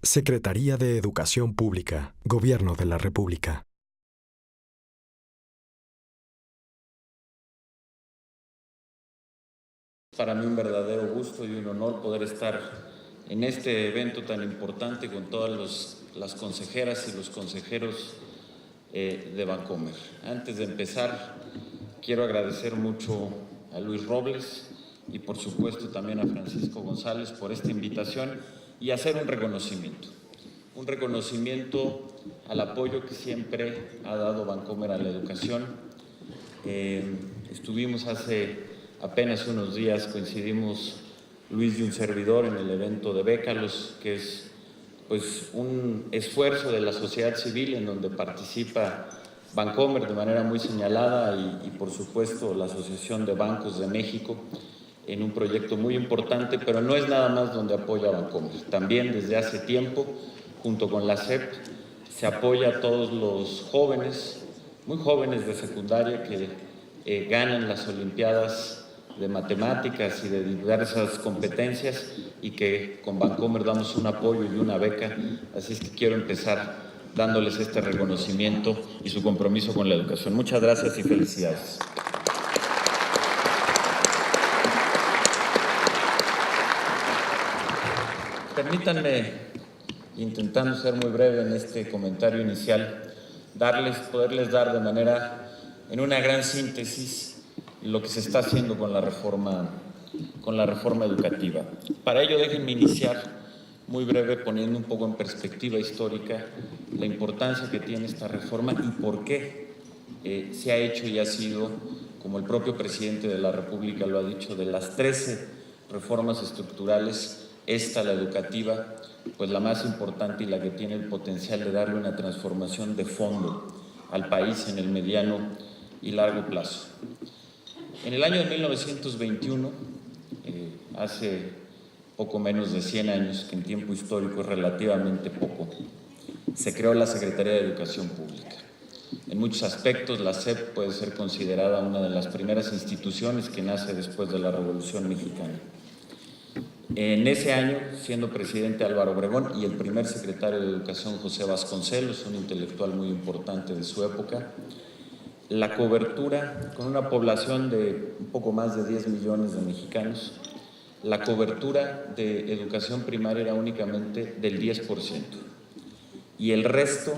Secretaría de Educación Pública, Gobierno de la República. Para mí un verdadero gusto y un honor poder estar en este evento tan importante con todas las consejeras y los consejeros de Bancomer. Antes de empezar, quiero agradecer mucho a Luis Robles y por supuesto también a Francisco González por esta invitación y hacer un reconocimiento al apoyo que siempre ha dado Bancomer a la educación. Estuvimos hace apenas unos días, coincidimos Luis y un servidor en el evento de Bécalos, que es pues un esfuerzo de la sociedad civil en donde participa Bancomer de manera muy señalada y por supuesto la Asociación de Bancos de México en un proyecto muy importante, pero no es nada más donde apoya Bancomer. También desde hace tiempo, junto con la SEP, se apoya a todos los jóvenes, muy jóvenes de secundaria que ganan las Olimpiadas de matemáticas y de diversas competencias y que con Bancomer damos un apoyo y una beca. Así es que quiero empezar dándoles este reconocimiento y su compromiso con la educación. Muchas gracias y felicidades. Permítanme, intentando ser muy breve en este comentario inicial, poderles dar de manera, en una gran síntesis, lo que se está haciendo con la reforma educativa. Para ello, déjenme iniciar muy breve poniendo un poco en perspectiva histórica la importancia que tiene esta reforma y por qué se ha hecho y ha sido, como el propio presidente de la República lo ha dicho, de las 13 reformas estructurales, esta, la educativa, pues la más importante y la que tiene el potencial de darle una transformación de fondo al país en el mediano y largo plazo. En el año de 1921, hace poco menos de 100 años, que en tiempo histórico es relativamente poco, se creó la Secretaría de Educación Pública. En muchos aspectos, la SEP puede ser considerada una de las primeras instituciones que nace después de la Revolución Mexicana. En ese año, siendo presidente Álvaro Obregón y el primer secretario de Educación José Vasconcelos, un intelectual muy importante de su época, la cobertura, con una población de un poco más de 10 millones de mexicanos, la cobertura de educación primaria era únicamente del 10% y el resto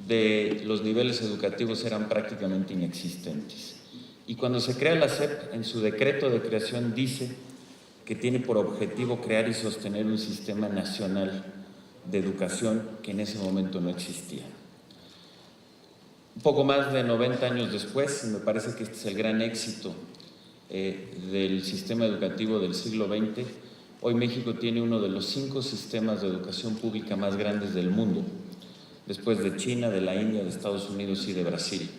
de los niveles educativos eran prácticamente inexistentes. Y cuando se crea la SEP, en su decreto de creación dice que tiene por objetivo crear y sostener un sistema nacional de educación que en ese momento no existía. Un poco más de 90 años después, me parece que este es el gran éxito del sistema educativo del siglo XX, hoy México tiene uno de los 5 sistemas de educación pública más grandes del mundo, después de China, de la India, de Estados Unidos y de Brasil.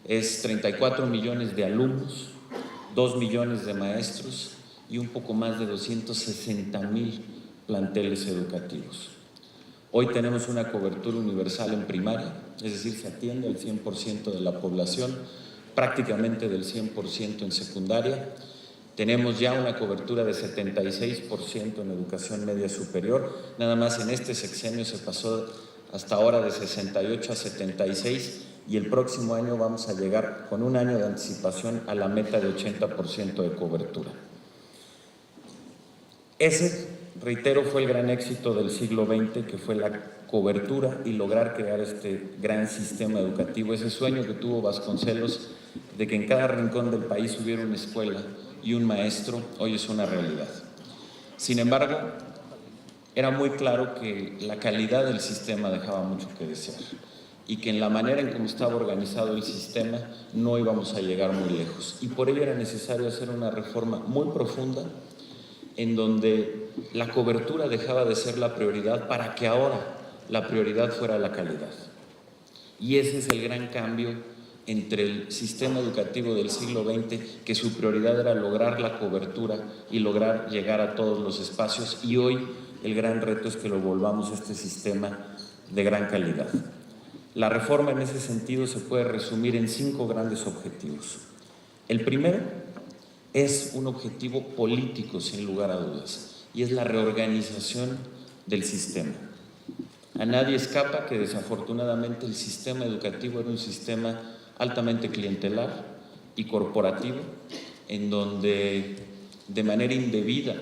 Es 34 millones de alumnos, 2 millones de maestros y un poco más de 260,000 planteles educativos. Hoy tenemos una cobertura universal en primaria, es decir, se atiende al 100% de la población, prácticamente del 100% en secundaria. Tenemos ya una cobertura de 76% en educación media superior. Nada más en este sexenio se pasó hasta ahora de 68 a 76 y el próximo año vamos a llegar con un año de anticipación a la meta de 80% de cobertura. Ese, reitero, fue el gran éxito del siglo XX, que fue la cobertura y lograr crear este gran sistema educativo, ese sueño que tuvo Vasconcelos de que en cada rincón del país hubiera una escuela y un maestro, hoy es una realidad. Sin embargo, era muy claro que la calidad del sistema dejaba mucho que desear y que en la manera en cómo estaba organizado el sistema no íbamos a llegar muy lejos. Y por ello era necesario hacer una reforma muy profunda en donde la cobertura dejaba de ser la prioridad para que ahora la prioridad fuera la calidad. Y ese es el gran cambio entre el sistema educativo del siglo XX, que su prioridad era lograr la cobertura y lograr llegar a todos los espacios, y hoy el gran reto es que lo volvamos a este sistema de gran calidad. La reforma en ese sentido se puede resumir en 5 grandes objetivos. El primero es un objetivo político, sin lugar a dudas, y es la reorganización del sistema. A nadie escapa que desafortunadamente el sistema educativo era un sistema altamente clientelar y corporativo, en donde de manera indebida,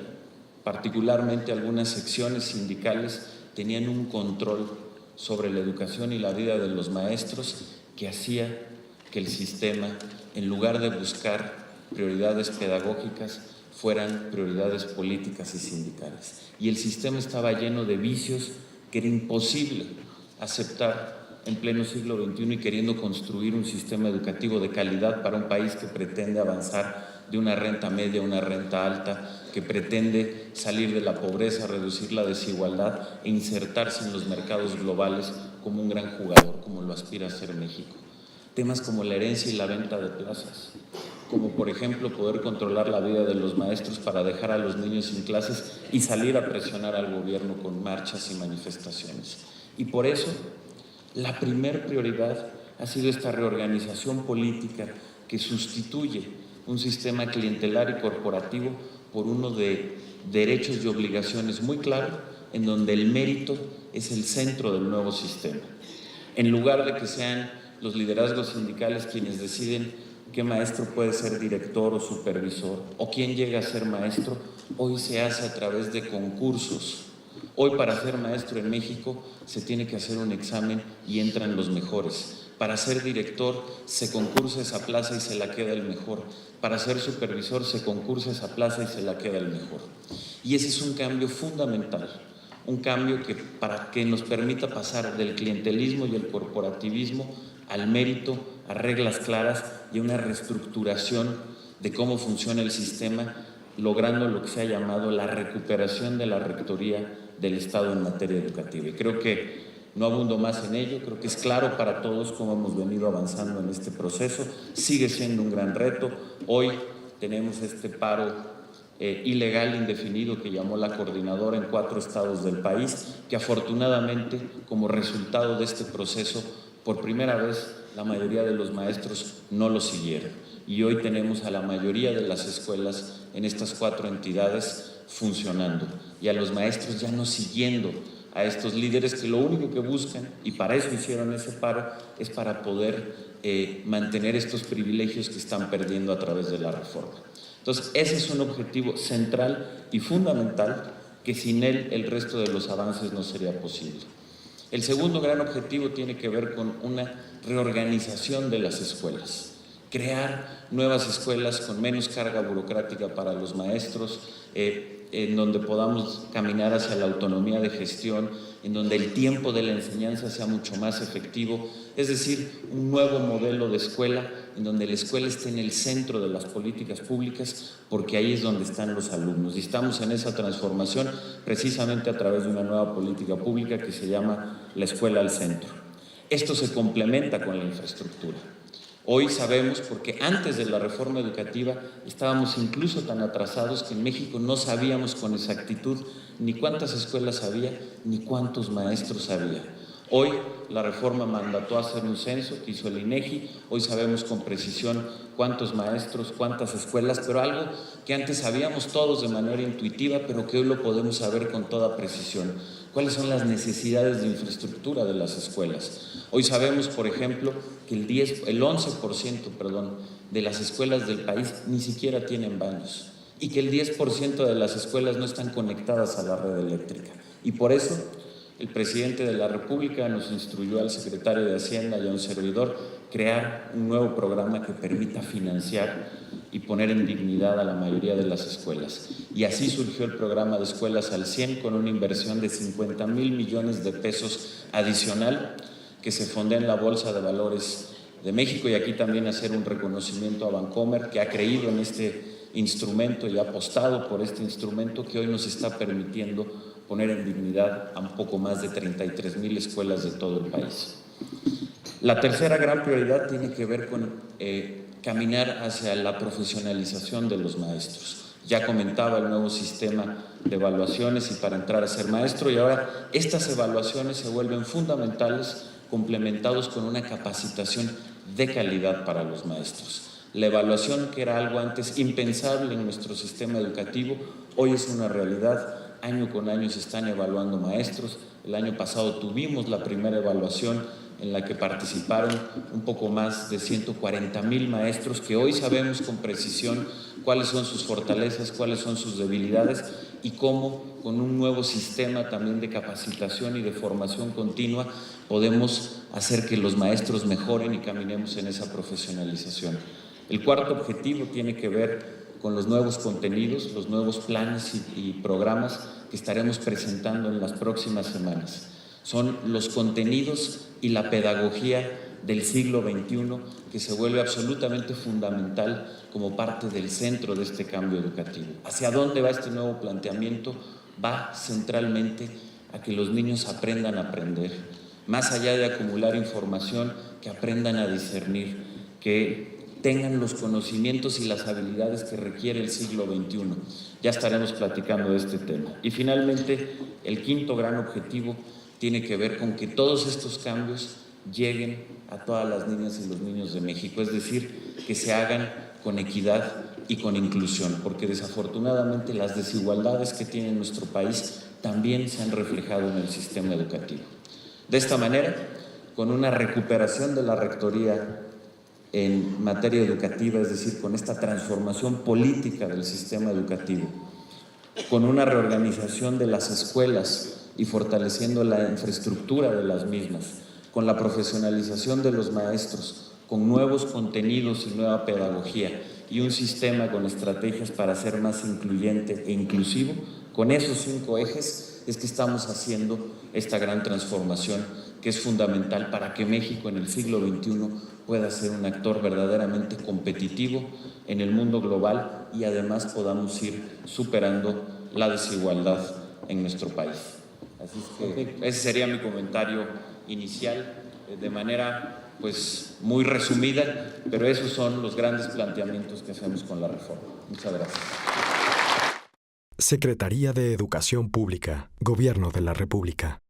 particularmente algunas secciones sindicales, tenían un control sobre la educación y la vida de los maestros que hacía que el sistema, en lugar de buscar prioridades pedagógicas, fueran prioridades políticas y sindicales. Y el sistema estaba lleno de vicios que era imposible aceptar en pleno siglo XXI y queriendo construir un sistema educativo de calidad para un país que pretende avanzar de una renta media a una renta alta, que pretende salir de la pobreza, reducir la desigualdad e insertarse en los mercados globales como un gran jugador, como lo aspira a ser México. Temas como la herencia y la venta de plazas, como por ejemplo poder controlar la vida de los maestros para dejar a los niños sin clases y salir a presionar al gobierno con marchas y manifestaciones. Y por eso la primer prioridad ha sido esta reorganización política que sustituye un sistema clientelar y corporativo por uno de derechos y obligaciones muy claro, en donde el mérito es el centro del nuevo sistema. En lugar de que sean los liderazgos sindicales quienes deciden qué maestro puede ser director o supervisor o quién llega a ser maestro, hoy se hace a través de concursos. Hoy para ser maestro en México se tiene que hacer un examen y entran los mejores. Para ser director se concursa esa plaza y se la queda el mejor. Para ser supervisor se concursa esa plaza y se la queda el mejor. Y ese es un cambio fundamental, un cambio que nos permita pasar del clientelismo y el corporativismo al mérito, a reglas claras y a una reestructuración de cómo funciona el sistema, logrando lo que se ha llamado la recuperación de la rectoría del Estado en materia educativa. Y creo que no abundo más en ello, creo que es claro para todos cómo hemos venido avanzando en este proceso. Sigue siendo un gran reto. Hoy tenemos este paro ilegal indefinido que llamó la coordinadora en 4 estados del país, que afortunadamente, como resultado de este proceso, por primera vez la mayoría de los maestros no lo siguieron. Y hoy tenemos a la mayoría de las escuelas en estas 4 entidades funcionando y a los maestros ya no siguiendo a estos líderes que lo único que buscan, y para eso hicieron ese paro, es para poder mantener estos privilegios que están perdiendo a través de la reforma. Entonces, ese es un objetivo central y fundamental que sin él el resto de los avances no sería posible. El segundo gran objetivo tiene que ver con una reorganización de las escuelas, crear nuevas escuelas con menos carga burocrática para los maestros, en donde podamos caminar hacia la autonomía de gestión, en donde el tiempo de la enseñanza sea mucho más efectivo, es decir, un nuevo modelo de escuela en donde la escuela esté en el centro de las políticas públicas, porque ahí es donde están los alumnos. Y estamos en esa transformación precisamente a través de una nueva política pública que se llama la escuela al centro. Esto se complementa con la infraestructura. Hoy sabemos, porque antes de la reforma educativa estábamos incluso tan atrasados que en México no sabíamos con exactitud ni cuántas escuelas había ni cuántos maestros había. Hoy la reforma mandató hacer un censo que hizo el INEGI, hoy sabemos con precisión cuántos maestros, cuántas escuelas, pero algo que antes sabíamos todos de manera intuitiva, pero que hoy lo podemos saber con toda precisión. ¿Cuáles son las necesidades de infraestructura de las escuelas? Hoy sabemos, por ejemplo, que el 11% de las escuelas del país ni siquiera tienen baños y que el 10% de las escuelas no están conectadas a la red eléctrica. Y por eso el presidente de la República nos instruyó al secretario de Hacienda y a un servidor crear un nuevo programa que permita financiar y poner en dignidad a la mayoría de las escuelas. Y así surgió el programa de Escuelas al 100 con una inversión de 50,000 millones de pesos adicional que se fondea en la Bolsa de Valores de México, y aquí también hacer un reconocimiento a Bancomer, que ha creído en este instrumento y ha apostado por este instrumento que hoy nos está permitiendo poner en dignidad a un poco más de 33,000 escuelas de todo el país. La tercera gran prioridad tiene que ver con caminar hacia la profesionalización de los maestros. Ya comentaba el nuevo sistema de evaluaciones y para entrar a ser maestro, y ahora estas evaluaciones se vuelven fundamentales, complementados con una capacitación de calidad para los maestros. La evaluación, que era algo antes impensable en nuestro sistema educativo, hoy es una realidad. año con año se están evaluando maestros. El año pasado tuvimos la primera evaluación en la que participaron un poco más de 140,000 maestros que hoy sabemos con precisión cuáles son sus fortalezas, cuáles son sus debilidades y cómo con un nuevo sistema también de capacitación y de formación continua podemos hacer que los maestros mejoren y caminemos en esa profesionalización. El cuarto objetivo tiene que ver con los nuevos contenidos, los nuevos planes y programas que estaremos presentando en las próximas semanas. Son los contenidos y la pedagogía del siglo XXI que se vuelve absolutamente fundamental como parte del centro de este cambio educativo. ¿Hacia dónde va este nuevo planteamiento? Va centralmente a que los niños aprendan a aprender, más allá de acumular información, que aprendan a discernir, que tengan los conocimientos y las habilidades que requiere el siglo XXI. Ya estaremos platicando de este tema. Y finalmente, el quinto gran objetivo tiene que ver con que todos estos cambios lleguen a todas las niñas y los niños de México, es decir, que se hagan con equidad y con inclusión, porque desafortunadamente las desigualdades que tiene nuestro país también se han reflejado en el sistema educativo. De esta manera, con una recuperación de la rectoría en materia educativa, es decir, con esta transformación política del sistema educativo, con una reorganización de las escuelas y fortaleciendo la infraestructura de las mismas, con la profesionalización de los maestros, con nuevos contenidos y nueva pedagogía y un sistema con estrategias para ser más incluyente e inclusivo, con esos 5 ejes es que estamos haciendo esta gran transformación que es fundamental para que México en el siglo XXI pueda ser un actor verdaderamente competitivo en el mundo global y además podamos ir superando la desigualdad en nuestro país. Así es que ese sería mi comentario inicial, de manera pues muy resumida, pero esos son los grandes planteamientos que hacemos con la reforma. Muchas gracias. Secretaría de Educación Pública, Gobierno de la República.